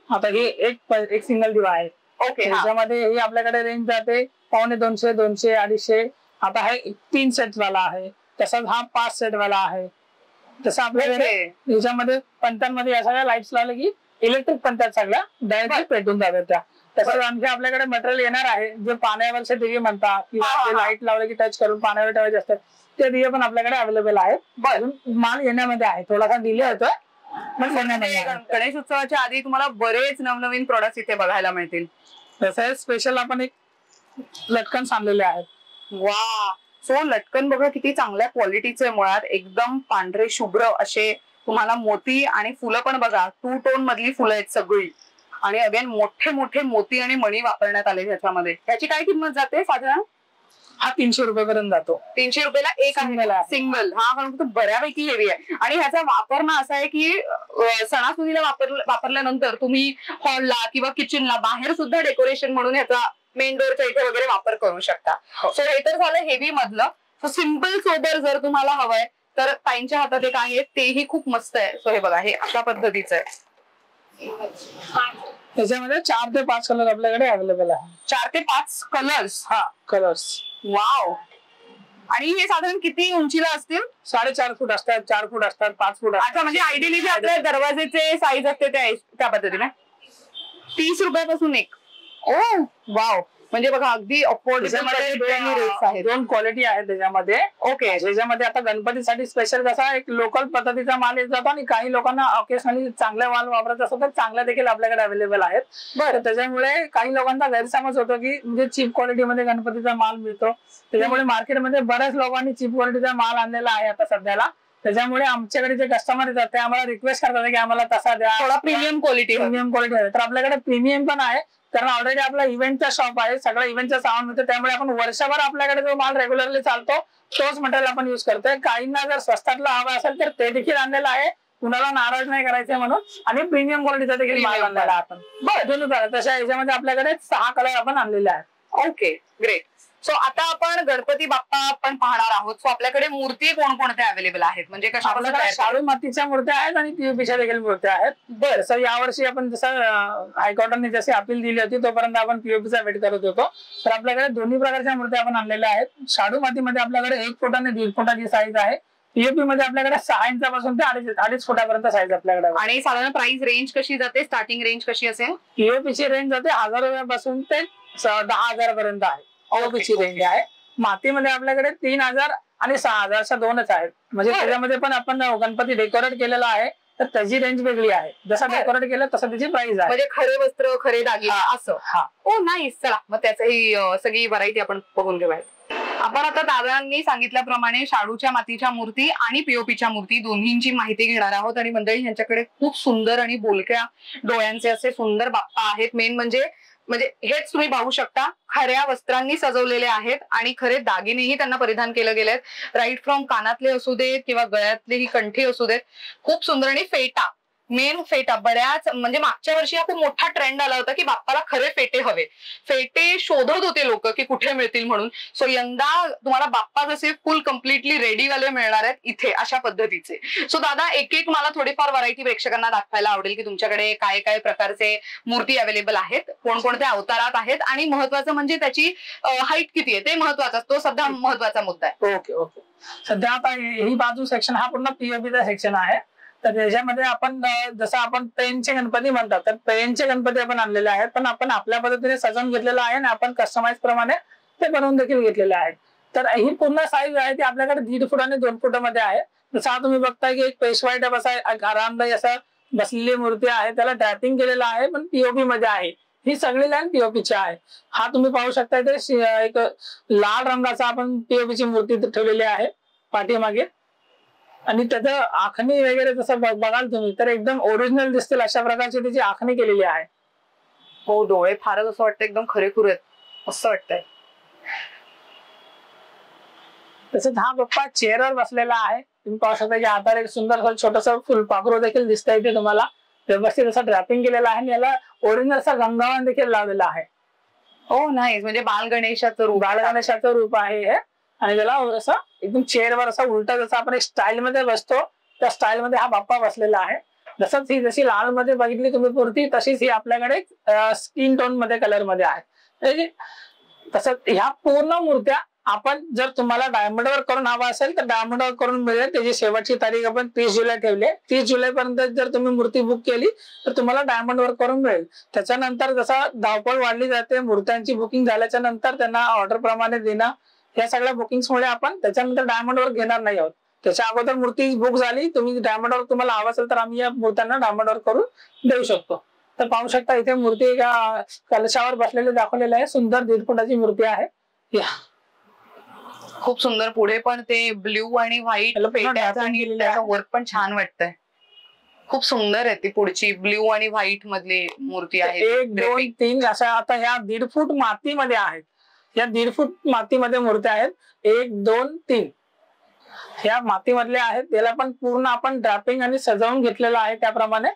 आता हे एक सिंगल दिवा आहे. ओके. त्याच्यामध्ये हे आपल्याकडे रेंज जाते 250, 200, 250. आता हे 3 सेट वाला आहे. तसंच हा 5 सेट वाला आहे. तसं आपल्याकडे याच्यामध्ये पंत्यांमध्ये या सगळ्या लाईट्स लावले की इलेक्ट्रिक पंत्यात सगळ्या डायरेक्ट पेटून जातात त्या. तसंच आणखी आपल्याकडे मटेरियल येणार आहे जे पाण्यावरचे दिवे म्हणतात किंवा लाईट लावले की टच करून पाण्यावर ठेवायचे असतात ते दिवे पण आपल्याकडे अवेलेबल आहेत. अजून माल येण्यामध्ये आहे, थोडासा डिले होतोय पण गणेश उत्सवाच्या आधी तुम्हाला बरेच नवनवीन प्रोडक्ट्स इथे बघायला मिळतील. तसं स्पेशल आपण एक लटकन आणलेले आहेत. वा, सो लटकन बघा किती चांगल्या क्वालिटीचे, मुळात एकदम पांढरे शुभ्र असे तुम्हाला मोती आणि फुलं पण बघा 2 टोन मधली फुलं आहेत सगळी, आणि अगेन मोठे मोठे मोती आणि मणी वापरण्यात आले त्याच्यामध्ये. त्याची काय किंमत जाते साधारण? हा 300 रुपयापर्यंत जातो. 300 रुपयाला एक सिंगल. हा, कारण तो बऱ्यापैकी हेवी आहे आणि ह्याचा वापर ना असा आहे की सणासुदीला वापरल्यानंतर तुम्ही हॉलला किंवा किचनला बाहेर सुद्धा डेकोरेशन म्हणून ह्याचा मेन डोरच्या इथे वगैरे वापर करू शकता. सो हे तर झालं हेवी मधलं. सो सिम्पल सोबर जर तुम्हाला हवंय तर ताईंच्या हातात एक आहे तेही खूप मस्त आहे. सो हे बघा, हे अशा पद्धतीचं आहे. त्याच्यामध्ये 4 ते 5 कलर आपल्याकडे अवेलेबल आहे. 4 ते 5 कलर्स. हा, कलर्स. वाव. आणि हे साधारण किती उंचीला असतील? 4.5 फूट असतात, 4 फूट असतात, 5 फूट असतात. अच्छा, म्हणजे आयडियली जे आपल्या दरवाजेचे साईज असते त्या पद्धतीने 30 रुपयापासून एक. ओ वाव, म्हणजे बघा अगदी अफोर्डेबल. 2 क्वालिटी आहेत त्याच्यामध्ये. ओके. त्याच्यामध्ये आता गणपतीसाठी स्पेशल कसा एक लोकल पद्धतीचा माल येत जातो आणि काही लोकांना ऑकेशनली चांगला माल वापरत असतो तर चांगला देखील आपल्याकडे अवेलेबल आहेत. बरं, त्याच्यामुळे काही लोकांचा गैरसमज होतो की म्हणजे चीप क्वालिटीमध्ये गणपतीचा माल मिळतो, त्याच्यामुळे मार्केटमध्ये बऱ्याच लोकांनी चीप क्वालिटीचा माल आणलेला आहे आता सध्याला. त्याच्यामुळे आमच्याकडे जे कस्टमर येतात ते आम्हाला रिक्वेस्ट करतात की आम्हाला तसा द्या, थोडा प्रीमियम क्वालिटी आहे. तर आपल्याकडे प्रीमियम पण आहे, कारण ऑलरेडी आपला इव्हेंटचा शॉप आहे, सगळं इव्हेंटचा सामान मिळतं, त्यामुळे आपण वर्षभर आपल्याकडे जो माल रेग्युलरली चालतो तोच मटेरियल आपण युज करतोय. काहींना जर स्वस्तातला हवा असेल तर ते देखील आणलेला आहे, कुणाला नाराज नाही करायचंय म्हणून, आणि प्रीमियम क्वालिटीचा देखील माल आणलेला आपण. बरं, तशा याच्यामध्ये आपल्याकडे 6 कलर आपण आणलेले आहेत. Okay, great. सो आता आपण गणपती बाप्पा आपण पाहणार आहोत. सो आपल्याकडे मूर्ती कोणकोणत्या अवेलेबल आहेत, म्हणजे कशा? आपल्याकडे शाडू मातीच्या मूर्त्या आहेत आणि पीओपीच्या देखील मूर्त्या आहेत. बरं, सर यावर्षी आपण जसं हायकोर्टाने जशी अपील दिली होती तोपर्यंत आपण पीओपीचा वेट करत होतो, तर आपल्याकडे दोन्ही प्रकारच्या मूर्त्या आपण आणलेल्या आहेत. शाडू मातीमध्ये आपल्याकडे 1 फूट आणि 1.5 फुटाची साईज आहे. पीओपी मध्ये आपल्याकडे 6 इंचापासून ते 2.5 फुटापर्यंत साईज आपल्याकडे. आणि साधारण प्राइस रेंज कशी जाते, स्टार्टिंग रेंज कशी असेल? पीओपीची रेंज जाते 1000 रुपयापासून ते 10,000 पर्यंत आहे. पीओपीची रेंज आहे. मातीमध्ये आपल्याकडे 3000 आणि 6000 अशा 2च आहेत. म्हणजे त्याच्यामध्ये पण आपण गणपती डेकोरेट केलेला आहे तर त्याची रेंज वेगळी आहे, जसं डेकोरेट केलं तसं त्याची प्राइस आहे. म्हणजे खरे वस्त्र, खरे दागिने असं. हा. ओ नाईस. चला मग त्याची सगळी व्हरायटी आपण बघून घेऊया. आपण आता दादांनी सांगितल्याप्रमाणे शाडूच्या मातीच्या मूर्ती आणि पीओपीच्या मूर्ती दोन्हींची माहिती घेणार आहोत. आणि मंडळी यांच्याकडे खूप सुंदर आणि बोलक्या डोळ्यांचे असे सुंदर बाप्पा आहेत. मेन म्हणजे हेच तुम्ही पाहू शकता, खऱ्या वस्त्रांनी सजवलेले आहेत आणि खरे दागिनेही त्यांना परिधान केले गेले आहेत. राईट फ्रॉम कानातले असू देत किंवा गळ्यातले ही कंठी असू देत, खूप सुंदर. आणि फेटा, मेन फेटा, बऱ्याच म्हणजे मागच्या वर्षी हा खूप मोठा ट्रेंड आला होता की बाप्पाला खरे फेटे हवे, फेटे शोधत होते लोक की कुठे मिळतील म्हणून. सो यंदा तुम्हाला बाप्पा जसे फुल कम्प्लिटली रेडी वाले मिळणार आहेत इथे अशा पद्धतीचे. सो दादा, एक एक मला थोडीफार व्हरायटी प्रेक्षकांना दाखवायला आवडेल की तुमच्याकडे काय काय प्रकारचे मूर्ती अवेलेबल आहेत, कोणकोणत्या अवतारात आहेत, आणि महत्वाचं म्हणजे त्याची हाईट किती आहे ते महत्वाचा, तो सध्या महत्वाचा मुद्दा आहे. Okay okay. सध्या आता ही बाजू सेक्शन हा पूर्ण पीओपीचा सेक्शन आहे. तर त्याच्यामध्ये आपण जसं आपण पेनचे गणपती म्हणतात तर पेनचे गणपती आपण आणलेले आहेत, पण आपण आपल्या पद्धतीने सजवून घेतलेलं आहे आणि आपण कस्टमाइज प्रमाणे ते बनवून देखील घेतलेले आहेत. तर ही पूर्ण साईज आहे ती आपल्याकडे 1.5 फूट आणि 2 फुटामध्ये आहे. जसं तुम्ही बघताय की एक पेशवाई टाइप असा आरामदायी असा बसलेली मूर्ती आहे, त्याला ड्रॅपिंग केलेलं आहे पण पीओपी मध्ये आहे. ही सगळी लाईन पीओपीची आहे. हा तुम्ही पाहू शकता इथे एक लाल रंगाचा आपण पीओपीची मूर्ती ठेवलेली आहे पाठीमागे, आणि त्याचं आखणी वगैरे जसं बघाल तुम्ही तर एकदम ओरिजिनल दिसतील अशा प्रकारची त्याची आखणी केलेली आहे. हो, डोळे फारच असं वाटतं एकदम खरेखुरे असं वाटतंय. तसंच हा बाप्पा चेअरवर बसलेला आहे. तुम्ही पाहू शकता की हातात एक सुंदर छोटस फुलपाखरू देखील दिसतंय इथे तुम्हाला. व्यवस्थित असं ड्रॅपिंग केलेलं आहे आणि याला ओरिजिनल असा गंगावन देखील लावलेला आहे. हो नाही, म्हणजे बालगणेशाचं रूप आहे हे. आणि त्याला असं एकदम चेअरवर असं उलटा जसं आपण एक स्टाईल मध्ये बसतो त्या स्टाईल मध्ये हा बाप्पा बसलेला आहे. जसंच ही जशी लाल मध्ये बघितली तुम्ही मूर्ती तशीच ही आपल्याकडे स्किन टोन मध्ये कलर मध्ये आहे. तसंच ह्या पूर्ण मूर्त्या आपण जर तुम्हाला डायमंड वर्क करून हवा असेल तर डायमंड वर्क करून मिळेल. त्याची शेवटची तारीख आपण 30 जुलै ठेवली आहे. 30 जुलै पर्यंत जर तुम्ही मूर्ती बुक केली तर तुम्हाला डायमंड वर्क करून मिळेल. त्याच्यानंतर जसा धावपळ वाढली जाते, मूर्त्यांची बुकिंग झाल्याच्या नंतर त्यांना ऑर्डर प्रमाणे देणं, या सगळ्या बुकिंग्समुळे आपण त्याच्यानंतर डायमंड वर्क घेणार नाही आहोत. त्याच्या अगोदर मूर्ती बुक झाली, तुम्ही डायमंड वर्क तुम्हाला हवा असेल तर आम्ही या मूर्त्यांना डायमंड वर्क करून देऊ शकतो. तर पाहू शकता इथे मूर्ती एका कलशावर बसलेली दाखवलेली आहे. सुंदर 1.5 फुटाची मूर्ती आहे. या खूप सुंदर. पुढे पण ते ब्ल्यू आणि व्हाईट वर्क पण छान वाटतंय. खूप सुंदर आहे. ती पुढची ब्ल्यू आणि व्हाईट मधली मूर्ती आहे. 1, 2, 3 अशा आता ह्या 1.5 फूट मातीमध्ये आहेत. या 1.5 फूट मातीमध्ये मूर्त्या आहेत. 1, 2, 3 ह्या मातीमधल्या आहेत. त्याला पण पूर्ण आपण ड्रॅपिंग आणि सजवून घेतलेलं आहे त्याप्रमाणे.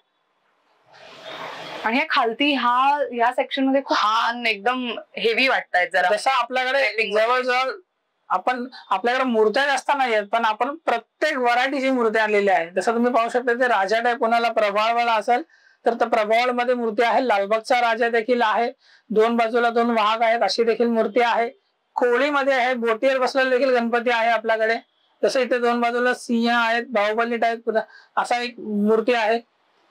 आणि ह्या खालती ह्या सेक्शन मध्ये खूप छान एकदम हेवी वाटतायत जरा. जसं आपल्याकडे जवळजवळ आपल्याकडे मूर्त्या जास्त नाही आहेत, पण आपण प्रत्येक व्हरायटीची मूर्त्या आणलेल्या आहेत. जसं तुम्ही पाहू शकता ते राजा टाईप, कोणाला प्रभावळा असेल तर प्रभावळ मध्ये मूर्ती आहे. लालबागचा राजा देखील आहे. 2 बाजूला 2 वाघ आहेत अशी देखील मूर्ती आहे. कोळीमध्ये आहे. बोटीवर बसलेला देखील गणपती आहे आपल्याकडे. जसं इथे 2 बाजूला सिंह आहेत, बाहुबली टाईप असा एक मूर्ती आहे.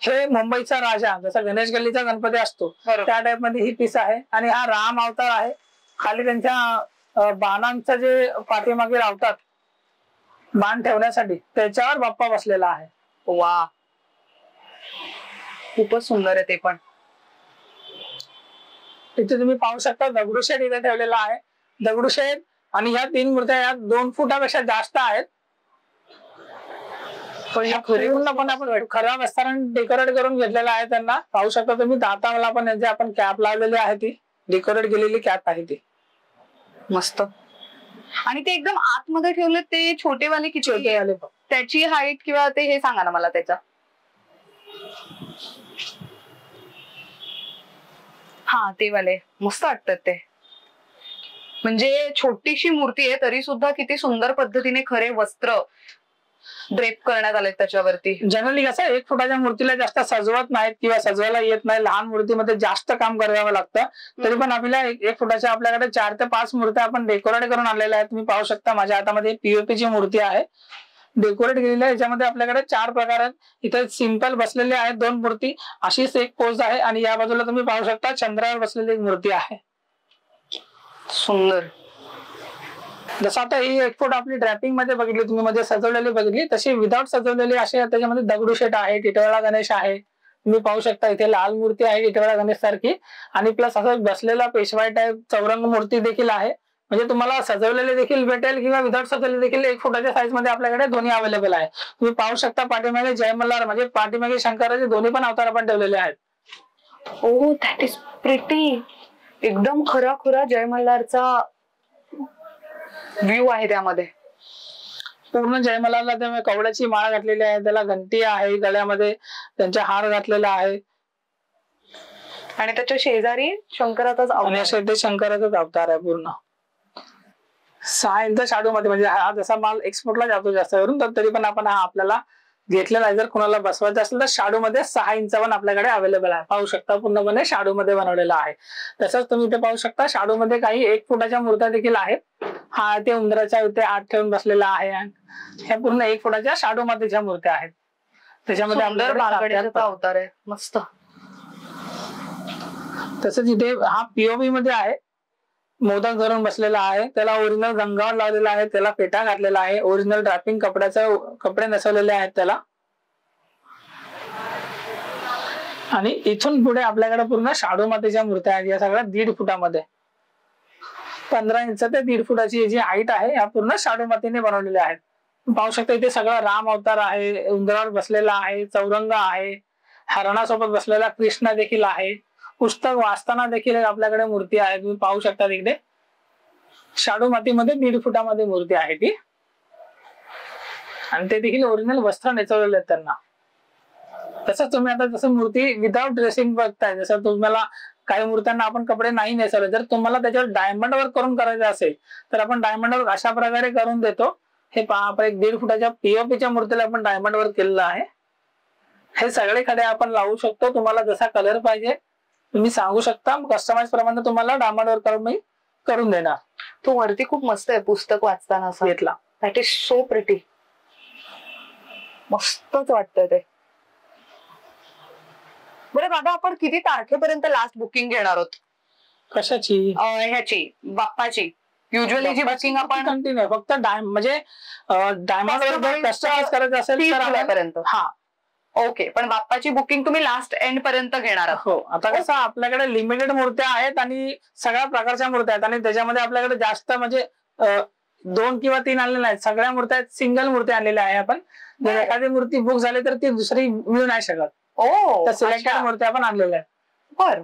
हे मुंबईचा राजा, जसा गणेश गल्लीचा गणपती असतो त्या टाईप मध्ये ही पीस आहे. आणि हा राम अवतार आहे. खाली त्यांच्या बाणांचं जे पाठीमागे लावतात बाण ठेवण्यासाठी, त्याच्यावर बाप्पा बसलेला आहे. वा, खूपच सुंदर आहे ते पण. इथे तुम्ही पाहू शकता दगडूशेठ इथे ठेवलेला आहे. दगडूशेठ आणि ह्या 3 मूर्त्या या 2 फुटापेक्षा जास्त आहेत. पण आपण खऱ्या वस्त्राने डेकोरेट करून घेतलेला आहे त्यांना. पाहू शकता तुम्ही दाताला पण यांची आपण कॅप लावलेली आहे. ती डेकोरेट केलेली कॅप आहे ती. मस्त. आणि ते एकदम आतमध्ये ठेवले ते छोटेवाले किती? छोटेवाले त्याची हाईट किंवा ते हे सांगा ना मला त्याचा. हा ते वाले मस्त वाटतात ते. म्हणजे छोटीशी मूर्ती आहे तरी सुद्धा किती सुंदर पद्धतीने खरे वस्त्र ड्रेप करण्यात आले त्याच्यावरती. जनरली कसं 1 फुटाच्या मूर्तीला जास्त सजवत नाहीत किंवा सजवायला येत नाही. लहान मूर्तीमध्ये जास्त काम करावं लागतं. तरी पण आपल्याला 1 फुटाच्या आपल्याकडे 4 ते 5 मूर्त्या आपण डेकोरेट करून आणलेल्या आहेत. तुम्ही पाहू शकता माझ्या हातामध्ये पीओपी ची मूर्ती आहे, डेकोरेट केलेली आहे. याच्यामध्ये आपल्याकडे 4 प्रकार आहेत. इथे सिंपल बसलेले आहेत 2 मूर्ती, अशीच एक पोज आहे. आणि या बाजूला तुम्ही पाहू शकता चंद्रावर बसलेली एक मूर्ती आहे. सुंदर. जसं आता ही 1 फूट आपली ड्रॅपिंग मध्ये बघितली तुम्ही, मध्ये सजवलेली बघितली, तशी विदाऊट सजवलेली असे त्याच्यामध्ये दगडूशेठ आहे, टिटवाळा गणेश आहे. तुम्ही पाहू शकता इथे लाल मूर्ती आहे टिटवाळा गणेश सारखी. आणि प्लस असं बसलेला पेशवाई टाईप चौरंग मूर्ती देखील आहे. म्हणजे तुम्हाला सजवलेले देखील भेटेल किंवा विदाऊट सजवलेले देखील 1 फुटाच्या साईज मध्ये आपल्याकडे दोन्ही अवेलेबल आहे. तुम्ही पाहू शकता पाठीमागे जय मल्हार म्हणजे पाठीमागे शंकराचे दोन्ही पण अवतार आपण ठेवलेले आहेत. ओ दॅट इज प्रिटी. एकदम खरा जय मल्हारचा व्ह्यू आहे त्यामध्ये. पूर्ण जय मल्हारला त्यामुळे कवड्याची माळ घातलेली आहे, त्याला घंटी आहे गळ्यामध्ये, त्यांचा हार घातलेला आहे. आणि त्याच्या शेजारी शंकराचाच शंकराचाच अवतार आहे पूर्ण. 6 इंच शाडू मध्ये, म्हणजे हा जसा माल एक्सपोर्टला जातो जास्त करून, तर तरी पण आपण हा आपल्याला घेतलेला आहे. जर कोणाला बसवायचं असेल तर शाडू मध्ये 6 इंच पण आपल्याकडे अवेलेबल आहे. पाहू शकता पूर्णपणे शाडू मध्ये बनवलेला आहे. तसंच तुम्ही इथे पाहू शकता शाडू मध्ये काही 1 फुटाच्या मूर्त्या देखील आहेत. हा ते उंदराच्या इथे आत ठेवून बसलेला आहे. ह्या पूर्ण 1 फुटाच्या शाडू मध्येच्या मूर्त्या आहेत. त्याच्यामध्ये अवतार आहे मस्त. तसंच इथे हा पीओपी मध्ये आहे, मोदक धरून बसलेला आहे. त्याला ओरिजिनल रंगावर लावलेला आहे, त्याला पेटा घातलेला आहे, ओरिजिनल ड्रॅपिंग कपडे नसवलेले आहेत त्याला. आणि इथून पुढे आपल्याकडे पूर्ण शाडू मातीच्या मूर्त्या आहेत. या सगळ्या 1.5 फुटामध्ये 15 इंच ते 1.5 फुटाची जी हाईट आहे या पूर्ण शाडू मातीने बनवलेल्या आहेत. पाहू शकता इथे सगळा राम अवतार आहे, उंदरावर बसलेला आहे, चौरंग आहे, हरणासोबत बसलेला कृष्ण देखील आहे. पुस्तक वाचताना देखील आपल्याकडे मूर्ती आहे. तुम्ही पाहू शकता तिकडे शाडू मातीमध्ये 1.5 फुटामध्ये मूर्ती आहे ती. आणि ते देखील ओरिजिनल वस्त्र नेसवलेले आहेत त्यांना. तसंच तुम्ही आता जसं मूर्ती विदाउट ड्रेसिंग बघताय, जसं तुम्हाला काही मूर्त्यांना आपण कपडे नाही नेसवले, जर तुम्हाला त्याच्यावर डायमंड वर्क करून करायचं असेल तर आपण डायमंड वर्क अशा प्रकारे करून देतो. हे पहा, आपण 1.5 फुटाच्या पीओपीच्या मूर्तीला आपण डायमंड वर्क केलेलं आहे. हे सगळे खडे आपण लावू शकतो. तुम्हाला जसा कलर पाहिजे तुम्ही सांगू शकता, कस्टमाइज प्रमाणे तुम्हाला डायमंड वर्क करून मी करून देणार. तो वरती खूप मस्त आहे पुस्तक वाचताना असं घेतला. That is so pretty. मस्तच वाटतंय ते. बरं दादा, आपण किती तारखेपर्यंत लास्ट बुकिंग घेणार आहोत? कशाची? ह्याची बाप्पाची. युजली जी बुकिंग आपण कंटिन्यू फक्त म्हणजे डायमंड वर कस्टमाइज करायचं असेल तर जुलैपर्यंत. हा ओके, पण बाप्पाची बुकिंग तुम्ही लास्ट एंड पर्यंत घेणार आहात? हो. आता कसं आपल्याकडे लिमिटेड मूर्त्या आहेत आणि सगळ्या प्रकारच्या मूर्त्या आहेत आणि त्याच्यामध्ये आपल्याकडे जास्त म्हणजे 2 किंवा 3 आलेल्या आहेत. सगळ्या मूर्त्या आहेत, सिंगल मूर्ती आलेल्या आहे आपण. जर एखादी मूर्ती बुक झाली तर ती दुसरी मिळू नाही शकत. तर सिलेक्टेड मूर्त्या आपण आणलेल्या आहेत.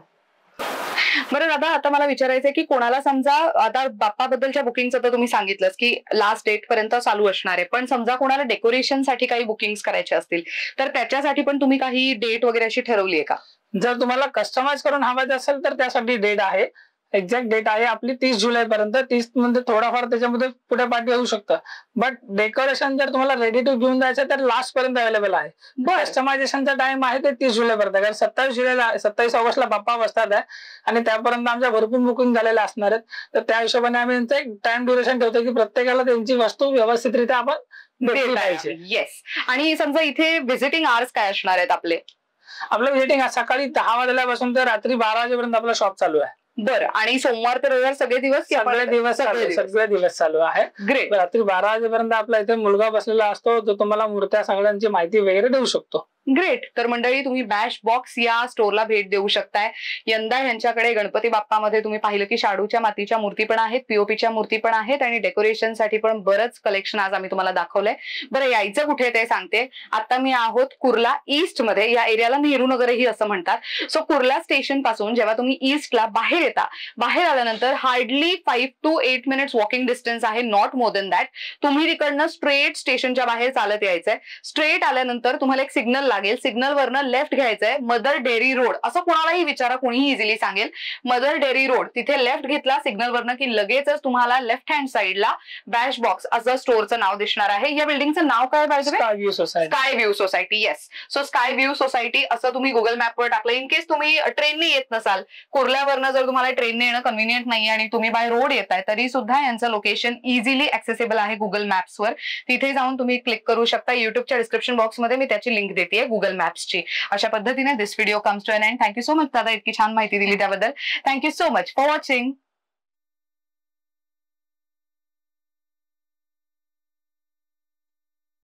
बरं दादा, आता मला विचारायचंय की कोणाला समजा आता बाप्पाबद्दलच्या बुकिंगचं तर तुम्ही सांगितलंच की लास्ट डेट पर्यंत चालू असणार आहे, पण समजा कोणाला डेकोरेशन साठी काही बुकिंग करायचे असतील तर त्याच्यासाठी पण तुम्ही काही डेट वगैरे अशी ठरवली आहे का? जर तुम्हाला कस्टमाइज करून हवायचं असेल तर त्यासाठी डेट आहे, एक्झॅक्ट डेट आहे आपली 30 जुलैपर्यंत. 30 मध्ये थोडाफार त्याच्यामध्ये पुढे पाठी होऊ शकतं. बट डेकोरेशन जर तुम्हाला रेडी टू घेऊन जायचं तर लास्ट पर्यंत अवेलेबल आहे. कस्टमायझेशनचा टाइम आहे ते 30 जुलैपर्यंत. कारण 27 ऑगस्टला बाप्पा बसतात आहे आणि त्यापर्यंत आमच्या भरपूर बुकिंग झालेल्या असणार आहेत. तर त्या हिशोबाने आम्ही त्यांचं एक टाइम ड्युरेशन ठेवतो की प्रत्येकाला त्यांची वस्तू व्यवस्थितरित्या आपण भेटली पाहिजे. येस. आणि समजा इथे व्हिजिटिंग आवर्स काय असणार आहेत आपले? आपलं व्हिजिटिंग सकाळी 10 वाजल्यापासून तर रात्री 12 वाजेपर्यंत आपलं शॉप चालू आहे. बरं. आणि सोमवार ते रविवार सगळे दिवस? सगळे दिवस चालू आहे. ग्रेट. रात्री 12 वाजेपर्यंत आपला इथे मुलगा बसलेला असतो, तो तुम्हाला मूर्त्या सगळ्यांची माहिती वगैरे देऊ शकतो. ग्रेट. तर मंडळी, तुम्ही बॅश बॉक्स या स्टोअरला भेट देऊ शकताय. यंदा यांच्याकडे गणपती बाप्पामध्ये तुम्ही पाहिलं की शाडूच्या मातीच्या मूर्ती पण आहेत, पीओपीच्या मूर्ती पण आहेत आणि डेकोरेशन साठी पण बरंच कलेक्शन आज आम्ही तुम्हाला दाखवलंय. बरं, यायचं कुठे ते सांगते. आता मी आहोत कुर्ला ईस्ट मध्ये. या एरियाला नेहरू नगरही असं म्हणतात. सो कुर्ला स्टेशन पासून जेव्हा तुम्ही ईस्टला बाहेर येता, बाहेर आल्यानंतर hardly 5 to 8 minutes walking distance आहे, नॉट मोर देन दॅट. तुम्ही तिकडनं स्ट्रेट स्टेशनच्या बाहेर चालत यायचंय. स्ट्रेट आल्यानंतर तुम्हाला एक सिग्नल लागेल, सिग्नल वरनं लेफ्ट घ्यायचंय. मदर डेअरी रोड असं कोणालाही विचारा, कोणीही इझिली सांगेल. मदर डेअरी रोड, तिथे लेफ्ट घेतला सिग्नल वरनं की लगेचच तुम्हाला लेफ्ट हँड साइडला बॅश बॉक्स असं स्टोअरचं नाव दिसणार आहे. या बिल्डिंगचं नाव काय पाहिजे? Sky view society. Yes. So sky view society असं तुम्ही गुगल मॅपवर टाकलं. इन केस तुम्ही ट्रेनने येत नसाल, कुर्ल्यावरनं जर तुम्हाला ट्रेनने येणं कन्व्हिनियंट नाही आणि तुम्ही बाय रोड येताय, तरी सुद्धा यांचं लोकेशन इझिली ऍक्सेसिबल आहे गुगल मॅप्सवर. तिथे जाऊन तुम्ही क्लिक करू शकता. युट्यूबच्या डिस्क्रिप्शन बॉक्समध्ये मी त्याची लिंक देते गुगल मॅप्सची. अशा पद्धतीने this video comes to an end. Thank you so much दादा, इतकी छान माहिती दिली त्याबद्दल. Thank you so much for watching.